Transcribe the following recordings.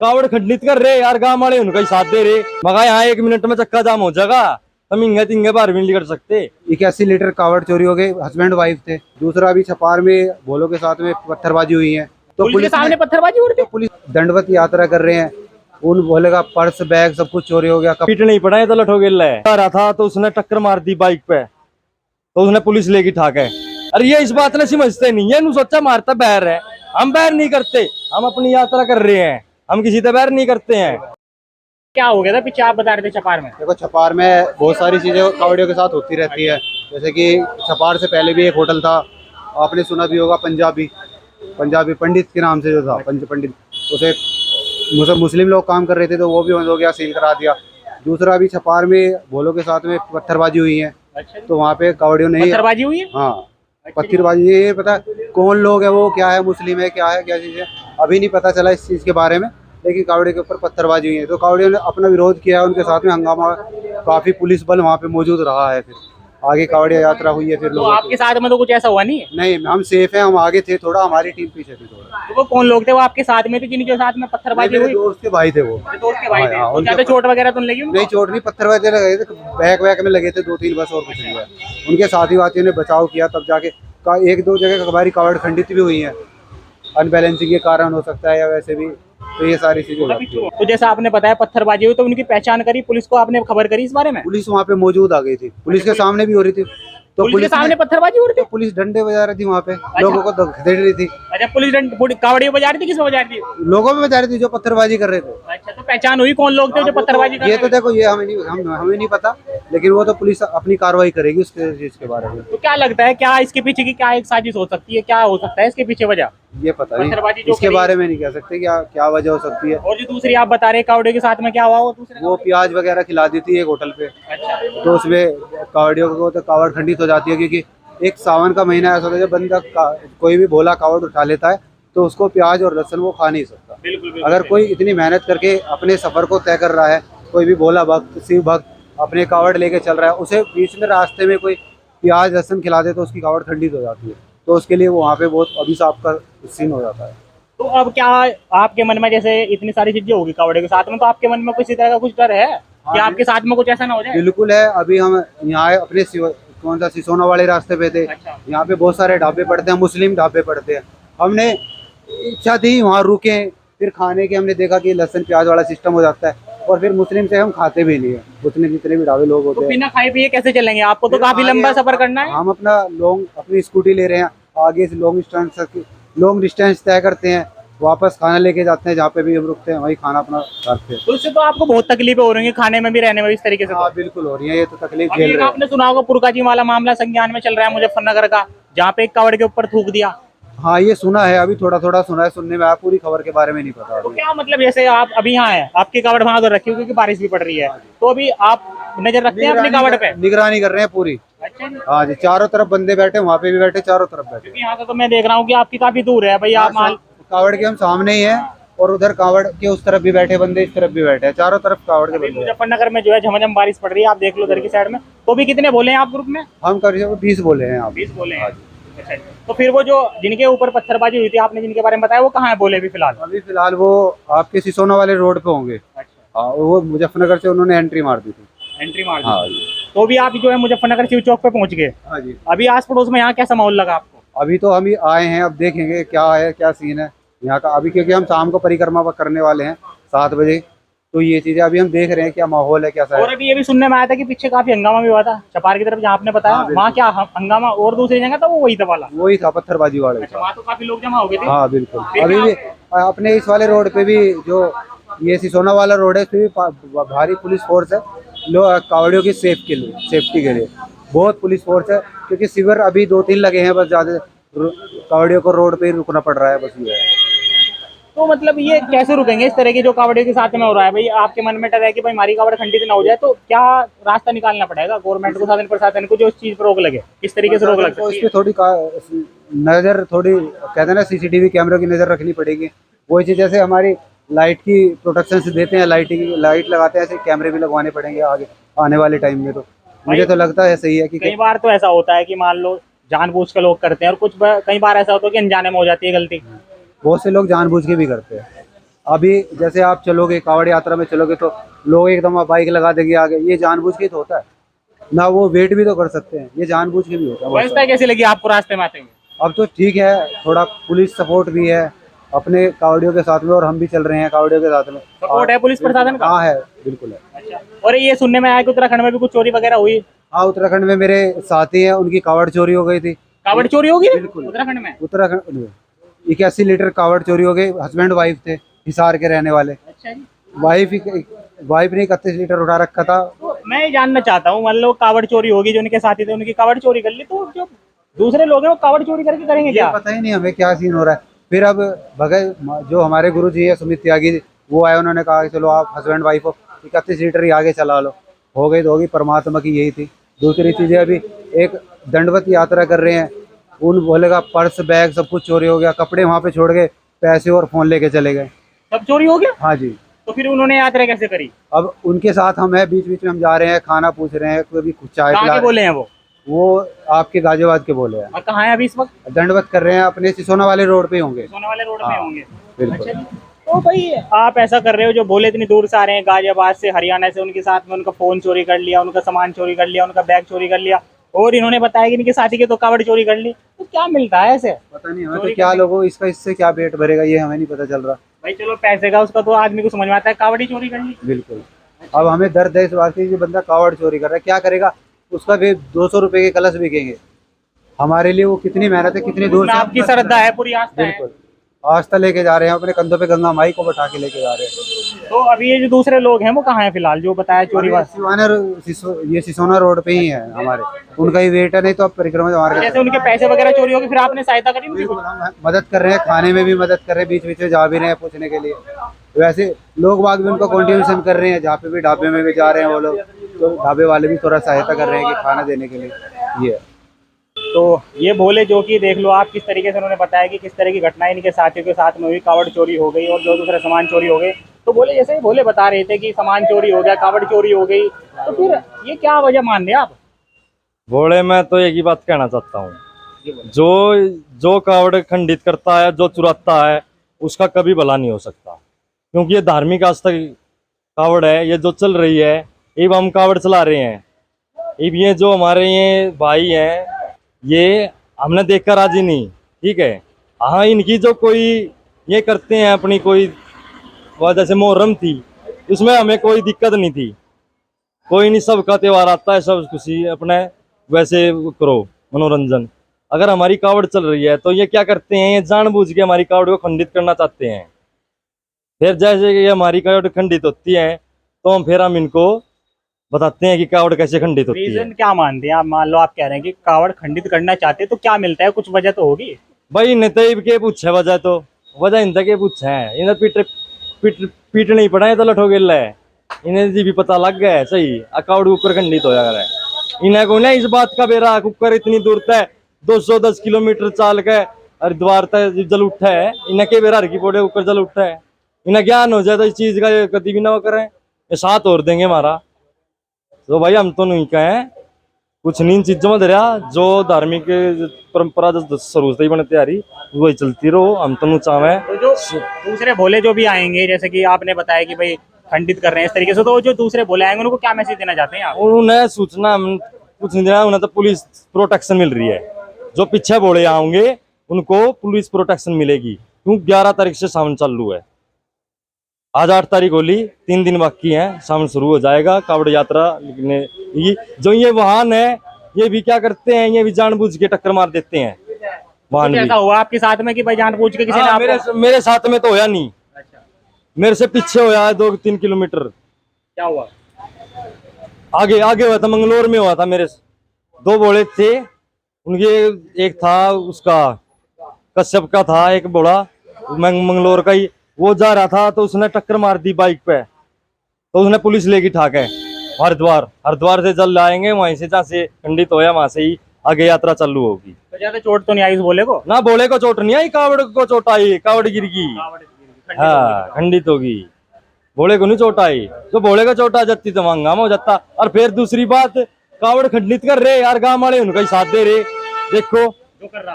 कावड़ खंडित कर रहे यार, गांव वाले उनका ही साथ दे रहे, मगर यहाँ 1 मिनट में चक्का जाम हो जाएगा, हम इंगे तिंगे बार भी नहीं कर सकते। 81 लीटर कावड़ चोरी हो गए, हस्बैंड वाइफ थे। दूसरा अभी छपार में भोलों के साथ में पत्थरबाजी हुई है, तो पुलिस के सामने पत्थरबाजी हो रही थी। पुलिस दंडवत यात्रा कर रहे हैं, उन भोले का पर्स बैग सब कुछ चोरी हो गया। पीट नहीं पड़ा है तो लठो गिल है रहा था, तो उसने टक्कर मार दी बाइक पे, तो उसने पुलिस लेगी ठाक है। अरे ये इस बात ने समझते नहीं है, सोचा मारता बैर है, हम बैर नहीं करते, हम अपनी यात्रा कर रहे हैं, हम किसी से बैर नहीं करते हैं। क्या हो गया था पीछे, आप बता रहे थे छपार में? देखो छपार में बहुत सारी चीजें कावड़ियों के साथ होती रहती है। जैसे कि छपार से पहले भी एक होटल था, आपने सुना भी होगा, पंजाबी पंडित के नाम से जो था, पंडित, उसे मुस्लिम लोग काम कर रहे थे, तो वो भी बंद हो गया, सील करा दिया। दूसरा अभी छपार में भोलों के साथ में पत्थरबाजी हुई है। अच्छा। तो वहाँ पे कावड़ियों ने पत्थरबाजी हुई है? हाँ, पत्थरबाजी, ये पता कौन लोग है वो, क्या है, मुस्लिम है, क्या है, क्या चीज़ है, अभी नहीं पता चला इस चीज़ के बारे में। लेकिन कावड़े के ऊपर पत्थरबाजी हुई है, तो कावड़ियों ने अपना विरोध किया, उनके साथ में हंगामा, काफ़ी पुलिस बल वहाँ पे मौजूद रहा है। फिर आगे कावड़िया यात्रा हुई है। फिर तो लोगों आपके साथ में तो कुछ ऐसा हुआ नहीं है? नहीं, हम सेफ हैं, हम आगे थे थोड़ा, हमारी टीम पीछे थी थोड़ा। तो वो कौन लोग थे वो आपके साथ में थे जिनके साथ में पत्थरबाजी हुई? दोस्त के भाई थे वो। दोस्त के भाई थे। हाँ, तो ज्यादा चोट वगैरह तो नहीं लगी उनको? नहीं, चोट नहीं, पत्थरबाजी लगे थे, बैक वैक में लगे थे 2-3 बस, और कुछ नहीं हुआ। उनके साथी वाथियों ने बचाव किया, तब जाके 1-2 जगह हमारी कावड़ खंडित भी हुई है, अनबैलेंसिंग के कारण हो सकता है, या वैसे भी, तो ये सारी चीजें। तो जैसा आपने बताया पत्थरबाजी हुई, तो उनकी पहचान करी, पुलिस को आपने खबर करी इस बारे में? पुलिस वहाँ पे मौजूद आ गई थी, पुलिस के सामने भी हो रही थी, तो पुलिस के सामने पत्थरबाजी हो रही थी? पुलिस डंडे बजा रही थी वहाँ पे, लोगों को खदेड़ रही थी। अच्छा, पुलिस कावड़ी बजा रही थी, किस बजा रही थी? लोगों में बजा रही थी जो पत्थरबाजी कर रहे थे। अच्छा, तो पहचान हुई कौन लोग थे जो पत्थरबाजी कर ये रहे तो थे? देखो, ये हमें नहीं पता, लेकिन वो तो पुलिस अपनी कार्रवाई करेगी उसके चीज के बारे में। तो क्या लगता है, क्या इसके पीछे की क्या एक साजिश हो सकती है, क्या हो सकता है इसके पीछे वजह? ये पता पत्थरबाजी नहीं, जो इसके करी- बारे में नहीं कह सकते क्या क्या वजह हो सकती है। और जो दूसरी आप बता रहे कावड़े के साथ में क्या हुआ, वो दूसरे? वो प्याज वगैरह खिला दी थी एक होटल पे, अच्छा। तो उसमें कावड़ियों को तो कावड़ खंडित हो जाती है, क्योंकि एक सावन का महीना ऐसा होता है जब बंदा कोई भी भोला कावड़ उठा लेता है, तो उसको प्याज और लहसुन वो खा नहीं सकता। बिल्कुल। अगर कोई इतनी मेहनत करके अपने सफर को तय कर रहा है, कोई भी भोला भक्त, शिव भक्त अपने कावड़ लेके चल रहा है, उसे बीच में रास्ते में कोई प्याज लहसुन खिला दे तो उसकी कावड़ खंडित हो जाती है, तो उसके लिए वो वहाँ पे बहुत अभिशाप का सीन हो जाता है। तो अब क्या आपके मन में, जैसे इतनी सारी चीजें होगी कावड़े के साथ में, तो आपके मन में किसी तरह का कुछ डर है कि आपके साथ में कुछ ऐसा ना हो जाए? बिल्कुल है। अभी हम यहाँ अपने कौन सा सिसोना वाले रास्ते पे थे। अच्छा। यहाँ पे बहुत सारे ढाबे पड़ते हैं, मुस्लिम ढाबे पड़ते हैं। हमने इच्छा थी वहाँ रुके, फिर खाने के हमने देखा कि लहसुन प्याज वाला सिस्टम हो जाता है, और फिर मुस्लिम से हम खाते भी नहीं है, उतने जितने भी ढाबे लोग होते तो हैं। बिना खाए पिए कैसे चलेंगे? आपको तो काफी लंबा सफर करना है। हम अपनी स्कूटी ले रहे हैं, आगे से लॉन्ग डिस्टेंस तय करते हैं, वापस खाना लेके जाते हैं, जहाँ पे भी हम रुकते हैं वही खाना अपना करते हैं। तो उससे तो आपको बहुत तकलीफें हो रही है, खाने में भी, रहने में भी, इस तरीके से। हाँ बिल्कुल हो रही है, ये तो तकलीफ अभी झेल एक रहे हैं। आपने सुना होगा पुरकाजी वाला मामला संज्ञान में चल रहा है मुजफ्फरनगर का, जहाँ पे एक कावड़ के ऊपर थूक दिया। हाँ, ये सुना है, अभी थोड़ा थोड़ा सुना है, सुनने में आया, पूरी खबर के बारे में नहीं पता तो अभी। क्या मतलब, जैसे आप अभी यहाँ है, आपकी कावड़ वहां उधर रखी हुई क्योंकि बारिश भी पड़ रही है, तो अभी आप नजर रखते हैं अपनी कावड़ पे? निगरानी कर रहे हैं पूरी। अच्छा जी। हाँ जी, चारों तरफ बंदे बैठे, वहाँ पे भी बैठे, चारों तरफ बैठे। क्योंकि यहाँ से तो मैं देख रहा हूँ कि आपकी काफी दूर है भाई, आप माल। कावड़ के हम सामने ही हैं, और उधर कावड़ के उस तरफ भी बैठे बंदे, इस तरफ भी बैठे हैं, चारों तरफ कावड़ के अभी बंदे। मुजफ्फरनगर में जो है झमाझम बारिश पड़ रही है, आप देख लो उधर की साइड में। तो भी कितने बोले हैं आप ग्रुप में? हम करीब 20 बोले हैं यहाँ पे। 20 बोले हैं। अच्छा। तो फिर वो जो जिनके ऊपर पत्थरबाजी हुई थी, आपने जिनके बारे में बताया, वो कहाँ है बोले अभी फिलहाल? अभी फिलहाल वो आपके सिसोना वाले रोड पे होंगे। अच्छा। हाँ, वो मुजफ्फरनगर से उन्होंने एंट्री मार दी थी। एंट्री मार दी। हाँ। तो भी आप जो है मुजफ्फरनगर शिव चौक पे पहुंच गए। हाँ जी। अभी आस पड़ोस में यहाँ कैसा माहौल लगा आपको? अभी तो हम ही आए हैं, अब देखेंगे क्या है, क्या सीन है यहाँ का अभी, क्योंकि हम शाम को परिक्रमा करने वाले हैं 7 बजे, तो ये चीजें अभी हम देख रहे हैं क्या माहौल है, कैसा और है। अभी ये भी सुनने में आया था कि पीछे काफी हंगामा भी हुआ था छपार की तरफ, जहाँ आपने बताया। हाँ, वहाँ क्या हंगामा, और दूसरी जगह था वो वही था वाला? वही था, पत्थरबाजी वाले। अच्छा, वहाँ तो काफी लोग जमा हो गए थे। हाँ बिल्कुल। फिर अभी भी क्या- अपने इस वाले रोड पे भी, जो ये सिसोना वाला रोड है, इस पे भी भारी पुलिस फोर्स है, कावड़ियों की सेफ्टी के लिए बहुत पुलिस फोर्स है, क्योंकि शिविर अभी 2-3 लगे हैं, बस ज्यादा कावड़ियों को रोड पे ही रुकना पड़ रहा है, बस ये है। तो मतलब ये कैसे रुकेंगे इस तरह की जो कावड़ियों के साथ में हो रहा है भाई? आपके मन में डर है कि भाई हमारी कावड़ खंडित ना हो जाए, तो क्या रास्ता निकालना पड़ेगा गवर्नमेंट को, शासन प्रशासन को, जो इस चीज पर रोक लगे? किस तरीके से रोक लग तो सकती इस है? पे नजर थोड़ी कहते हैं ना, सीसीटीवी कैमरों की नजर रखनी पड़ेगी। वही चीज जैसे हमारी लाइट की प्रोटेक्शन से देते हैं, लाइट लगाते हैं, ऐसे कैमरे भी लगवाने पड़ेंगे आगे आने वाले टाइम में। तो मुझे तो लगता है सही है कि कई बार तो ऐसा होता है कि मान लो जानबूझ के लोग करते हैं, और कई बार ऐसा होता है कि अनजाने में हो जाती है गलती। बहुत से लोग जानबूझ के भी करते हैं। अभी जैसे आप चलोगे कावड़ यात्रा में चलोगे तो लोग एकदम बाइक लगा देंगे आगे, ये जानबूझ के ही तो होता है ना, वो वेट भी तो कर सकते हैं, ये जानबूझ के भी होता है बहुत व्यवस्था कैसी लगी आपको रास्ते में आते हुए? सारा। अब तो ठीक है, थोड़ा पुलिस सपोर्ट भी है अपने कावड़ियों के साथ में, और हम भी चल रहे हैं कावड़ियों के साथ में। सपोर्ट है पुलिस प्रशासन का? हाँ है, बिल्कुल है। अच्छा, और ये सुनने में आया कि उत्तराखंड में भी कुछ चोरी वगैरह हुई? हाँ, उत्तराखंड में मेरे साथी हैं, उनकी कावड़ चोरी हो गई थी। कावड़ चोरी होगी बिल्कुल। उत्तराखंड में? उत्तराखंड 81 लीटर कावड़ चोरी हो गई। हस्बैंड वाइफ थे, हिसार के रहने वाले। अच्छा जी। वाइफ ने 31 लीटर उठा रखा था। तो मैं ये जानना चाहता हूँ, मान लो कावड़ चोरी होगी, जो उनके साथी थे उनकी कावड़ चोरी कर ली, तो जो दूसरे लोग हैं वो कावड़ चोरी करके करेंगे ये क्या? पता ही नहीं हमें क्या सीन हो रहा है। फिर अब भगत जो हमारे गुरु जी है सुमित त्यागी जी, वो आए, उन्होंने कहा कि चलो आप हस्बैंड वाइफ हो, 31 लीटर ही आगे चला लो। हो गई तो होगी, परमात्मा की यही थी। दूसरी चीजें, अभी एक दंडवत यात्रा कर रहे हैं, उन बोलेगा पर्स बैग सब कुछ चोरी हो गया, कपड़े वहाँ पे छोड़ गए, पैसे और फोन लेके चले गए। सब चोरी हो गया? हाँ जी। तो फिर उन्होंने यात्रा कैसे करी? अब उनके साथ हम है, बीच बीच में हम जा रहे हैं, खाना पूछ रहे हैं, कभी कुछ चाय कहाँ पिला के बोले हैं वो? वो आपके गाजियाबाद के बोले हैं। और कहाँ है अभी इस वक्त? दंडवत कर रहे हैं, अपने सिसोना वाले रोड पे ही होंगे। सोने वाले रोड हाँ, में होंगे। बिल्कुल। अच्छा जी। तो भाई आप ऐसा कर रहे हो, जो बोले इतनी दूर से आ रहे हैं, गाजियाबाद से, हरियाणा से, उनके साथ में उनका फोन चोरी कर लिया, उनका सामान चोरी कर लिया, उनका बैग चोरी कर लिया, और इन्होंने बताया कि इनके साथी के तो कावड़ चोरी कर ली, तो क्या मिलता है ऐसे? पता नहीं हमें चोरी तो क्या करने- लोगों इसका, इससे क्या पेट भरेगा ये हमें नहीं पता चल रहा। भाई चलो पैसे का उसका तो आदमी को समझ में आता है, कावड़ी चोरी कर ली। बिल्कुल। अब हमें दर्द है इस बात की, जो बंदा कावड़ चोरी कर रहा है क्या करेगा, उसका भी 200 रुपए के कलश बिकेंगे। हमारे लिए वो कितनी मेहनत है, कितनी दूर उसमें से आपकी श्रद्धा है, पूरी आस्था है। बिल्कुल आस्था लेके जा रहे हैं, अपने कंधों पे गंगा माई को बैठा के लेके जा रहे हैं। तो अभी ये जो दूसरे लोग हैं वो कहाँ हैं फिलहाल, जो बताया चोरी वाले? ये सिसोना रोड पे ही है हमारे, उनका ही वेट है, नहीं तो अब परिक्रमा हमारे। जैसे उनके पैसे वगैरह चोरी हो गए, फिर आपने सहायता करी उनकी? बिल्कुल, हम मदद कर रहे हैं, खाने में भी मदद कर रहे हैं, बीच बीच में जा भी रहे हैं पूछने के लिए। वैसे लोग बाग भी उनका कॉन्ट्रीब्यूशन कर रहे हैं, जहाँ पे भी ढाबे में भी जा रहे हैं वो लोग, तो ढाबे वाले भी थोड़ा सहायता कर रहे हैं कि खाना देने के लिए। ये तो ये बोले जो कि देख लो आप, किस तरीके से उन्होंने बताया कि किस तरह की घटनाएं इनके साथियों के साथ में हुई, कावड़ चोरी हो गई और जो दूसरे सामान चोरी हो गए। तो बोले जैसे बोले बता रहे थे कि सामान चोरी हो गया, कावड़ चोरी हो गई, तो फिर ये क्या वजह मान रहे आप? बोले मैं तो एक ही बात कहना चाहता हूँ, जो जो कावड़ खंडित करता है, जो चुराता है, उसका कभी भला नहीं हो सकता, क्योंकि ये धार्मिक आस्था की कावड़ है। ये जो चल रही है, ये हम कावड़ चला रहे हैं, ये जो हमारे ये भाई हैं, ये हमने देखकर राजी नहीं, ठीक है। हाँ, इनकी जो कोई ये करते हैं अपनी कोई वजह से, मोहर्रम थी, उसमें हमें कोई दिक्कत नहीं थी, कोई नहीं, सबका त्योहार आता है, सब खुशी अपने वैसे करो मनोरंजन। अगर हमारी कावड़ चल रही है तो ये क्या करते हैं, ये जानबूझ के हमारी कावड़ को खंडित करना चाहते हैं। फिर जैसे कि हमारी कावड़ खंडित होती है तो फिर हम इनको बताते हैं कि कावड़ कैसे खंडित होती है। रीजन क्या मानते हैं आप? मान लो आप कह रहे हैं कि कावड़ खंडित करना चाहते हैं, तो क्या मिलता है? कुछ वजह तो होगी भाई। इन्हें तो के पूछे वजह, तो वजह इनका के पूछे है, इन्हें पीट नहीं पड़ा है तो लठो गिल है, इन्हें जी भी पता लग गया है सही, कावड़ कुकर खंडित हो जा रहा है। इन्हें को ना इस बात का बेरा, कुकर इतनी दूर तक 210 किलोमीटर चाल के हरिद्वार तक जल उठा है, इन्हें के बेरा की पोड़े कुकर जल उठा है। इन्हें ज्ञान हो जाए तो इस चीज का कभी भी ना वो करें, ये साथ और देंगे हमारा। तो भाई हम तो नहीं कहें कुछ नहीं चीजों में दरिया, जो धार्मिक परंपरा जो शुरू से ही बने तैयारी वही चलती रहो, हम तो चाहे। तो जो दूसरे भोले जो भी आएंगे, जैसे कि आपने बताया कि भाई खंडित कर रहे हैं इस तरीके से, तो जो दूसरे भोले आएंगे उनको क्या मैसेज देना चाहते हैं आप? उन्हें सूचना हम कुछ नहीं देना, उन्हें तो पुलिस प्रोटेक्शन मिल रही है। जो पीछे भोले आएंगे उनको पुलिस प्रोटेक्शन मिलेगी, क्योंकि 11 तारीख से सावन चालू है। आज 8 तारीख होली, 3 दिन बाकी हैं, सावन शुरू हो जाएगा। कावड़ यात्रा लिखने जो ये वाहन है, ये भी क्या करते हैं, ये भी जानबूझ के टक्कर मार देते हैं वाहन कुछ भी। ऐसा हुआ आपके साथ में कि भाई जानबूझ के किसी ने हाँ, आपको? मेरे साथ में तो होया नहीं, अच्छा, मेरे से पीछे होया है 2-3 किलोमीटर क्या हुआ? आगे हुआ था, मंगलोर में हुआ था। मेरे 2 बोले थे, उनके एक था उसका कश्यप का था, एक बोला मंगलोर का ही, वो जा रहा था तो उसने टक्कर मार दी बाइक पे, तो उसने पुलिस लेगी ठाक है। हरिद्वार से जल लाएंगे, वहीं से जहाँ से खंडित होया वहां से ही आगे यात्रा चालू होगी। तो ज्यादा चोट तो नहीं आई उस भोले को? ना बोले को चोट नहीं आई, कावड़ को चोट आई, कावड़ गिर गई। हाँ, खंडित होगी, भोले को नहीं चोट आई। तो भोले का चोट आ जाती तो हंगामा हो जाता। और फिर दूसरी बात, कावड़ खंडित कर रहे यार, गांव वाले उनका ही साथ दे रहे, देखो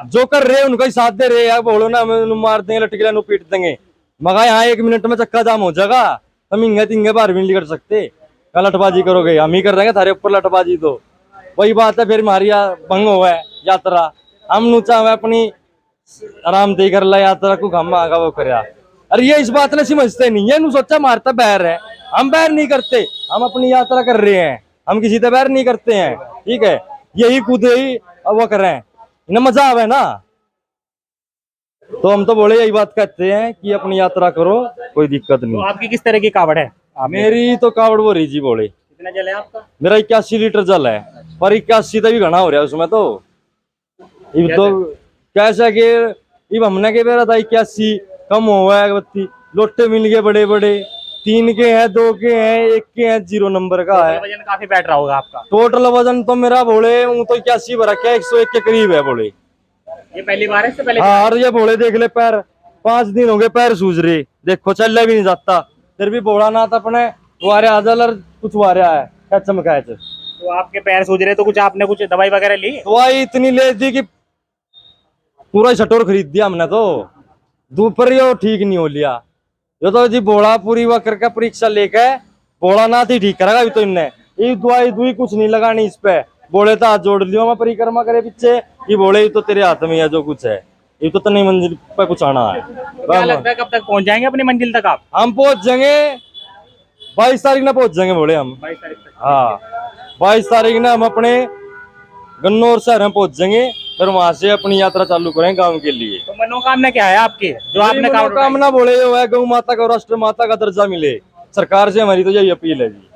जो कर रहे उनका ही साथ दे रहे यार। बोलो ना मार देंगे, लटकेला पीट देंगे, मगर यहाँ 1 मिनट में चक्का जाम हो जाएगा, हम इंगे तिंगे बाहर भी नहीं कर सकते। क्या लठबाजी करोगे? हम ही कर देंगे थारे ऊपर लठबाजी। तो वही बात है, फिर हमारी भंग हुआ है यात्रा। हम नुचा हुआ अपनी आराम दे कर ला यात्रा को, हम आगा वो कर। अरे ये इस बात ने समझते नहीं है, सोचा मारता बैर है। हम बैर नहीं करते, हम अपनी यात्रा कर रहे हैं, हम किसी से बैर नहीं करते हैं। ठीक है, यही खुद ही अब वो कर रहे हैं, इन्हें मजा आवे ना। तो हम तो बोले यही बात कहते हैं कि अपनी यात्रा करो, कोई दिक्कत तो नहीं। आपकी किस तरह की कावड़ है? मेरी तो कावड़ वो रही जी बोले। कितना जल है आपका? मेरा 81 लीटर जल है, पर 81 तभी घना हो रहा है उसमें। तो इब तो कैसा कि इब हमने के बेरा था 81 कम हुआ है। बत्ती लोटे मिल गए बड़े बड़े, 3 के हैं, 2 के हैं, 1 के हैं, 0 नंबर का है। वजन काफी बैठ रहा होगा आपका। टोटल वजन तो मेरा बोले वो तो 81 भरा क्या 101 के करीब है बोले। ये पहली बार है, इससे पहले? हाँ, और ये बोले देख ले पैर, 5 दिन हो गए पैर सूज रहे, देखो चल भी नहीं जाता। फिर भी बोला ना था अपने वारे आजल और कुछ वारे है कैच मकैच। तो आपके पैर सूज रहे, तो कुछ आपने कुछ दवाई वगैरह ली? दवाई इतनी ले दी कि पूरा शटोर खरीद दिया हमने। तो दोपहर ये ठीक नहीं हो लिया। ये तो जी बोला पूरी वह करके परीक्षा लेके बोला ना थी ठीक करेगा। अभी तो इनने ये दवाई दुई कुछ नहीं लगानी इस पे, बोले तो हाथ जोड़ लियो मैं परिक्रमा करे पीछे। ये बोले तो तेरे हाथ में है जो कुछ है, ये तो तनी मंजिल पे कुछ आना है। क्या लगता है कब तक पहुंच जाएंगे अपनी मंजिल तक आप? हम पहुंच जाएंगे 22 तारीख ना पहुंच जाएंगे बोले हम। 22 तारीख तक? हाँ, 22 तारीख ना हम अपने गन्नौर शहर में पहुंच जाएंगे, फिर वहां से अपनी यात्रा चालू करेंगे गांव के लिए। तो मनोकामना क्या है आपकी, जो आपने कावड़ उठाई? मनोकामना बोले जो है गौ माता का, राष्ट्र माता का दर्जा मिले, सरकार से हमारी तो यही अपील है जी।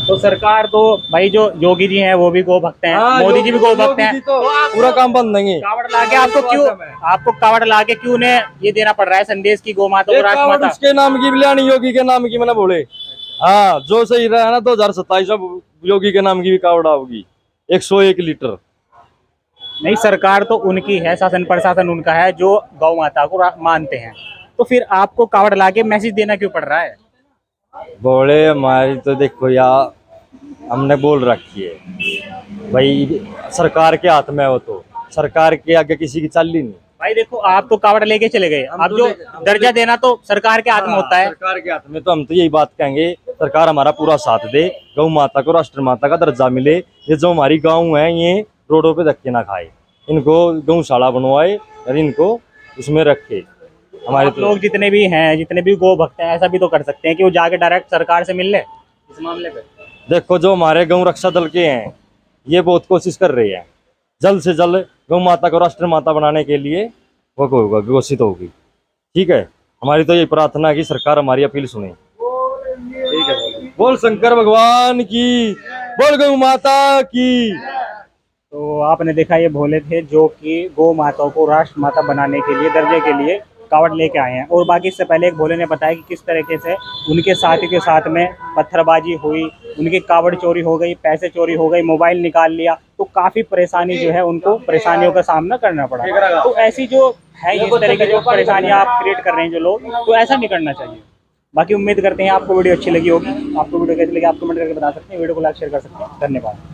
तो सरकार तो भाई जो योगी जी हैं वो भी गो भक्त हैं, मोदी जी भी गो भक्त हैं, तो पूरा काम बंद देंगे। कावड़ लाके आपको कावड़ लाके क्यों ने ये देना पड़ रहा है संदेश की गौ माता को राजमाता? उसके नाम की बिलानी, योगी के नाम की मैंने बोले। हाँ, जो सही रहा है ना 2027 में योगी के नाम की भी कावड़ होगी 101 लीटर। नहीं, सरकार तो उनकी है, शासन प्रशासन उनका है जो गौ माता को मानते हैं, तो फिर आपको कावड़ लाके मैसेज देना क्यों पड़ रहा है? बोले हमारी तो देखो यार, हमने बोल रखी है भाई सरकार के हाथ में हो, तो सरकार के आगे किसी की चाल ही नहीं। भाई देखो, आप तो कावड़ लेके चले गए, अब जो दर्जा देना तो सरकार के हाथ में होता है। सरकार के हाथ में, तो हम तो यही बात कहेंगे सरकार हमारा पूरा साथ दे, गौ माता को राष्ट्र माता का दर्जा मिले। ये जो हमारी गाँव है ये रोडों पे धक्के ना खाए, इनको गौशाला बनवाए और इनको उसमें रखे। हमारे तो लोग जितने भी हैं, जितने भी गौ भक्त हैं, ऐसा भी तो कर सकते हैं कि वो जाके डायरेक्ट सरकार से मिल ले इस मामले पे। देखो, जो हमारे गौ रक्षा दल के हैं ये बहुत कोशिश कर रहे हैं, जल्द से जल्द गौ माता को राष्ट्र माता बनाने के लिए वो होगा, घोषित होगी। ठीक है, हमारी तो ये प्रार्थना है कि सरकार हमारी अपील सुने। ठीक है, बोल शंकर भगवान की, बोल गौ माता की। तो आपने देखा ये भोले थे जो कि गौ माता को राष्ट्र माता बनाने के लिए, दर्जे के लिए कावड़ लेके आए हैं। और बाकी इससे पहले एक भोले ने बताया कि किस तरीके से उनके साथी के साथ में पत्थरबाजी हुई, उनकी कावड़ चोरी हो गई, पैसे चोरी हो गई, मोबाइल निकाल लिया, तो काफ़ी परेशानी जो है उनको परेशानियों का सामना करना पड़ा। तो ऐसी जो है इस तरह की जो परेशानियाँ आप क्रिएट कर रहे हैं जो लोग, तो ऐसा नहीं करना चाहिए। बाकी उम्मीद करते हैं आपको वीडियो अच्छी लगी होगी। आपको वीडियो कैसी लगी आप कमेंट करके बता सकते हैं, वीडियो को लाइक शेयर कर सकते हैं। धन्यवाद।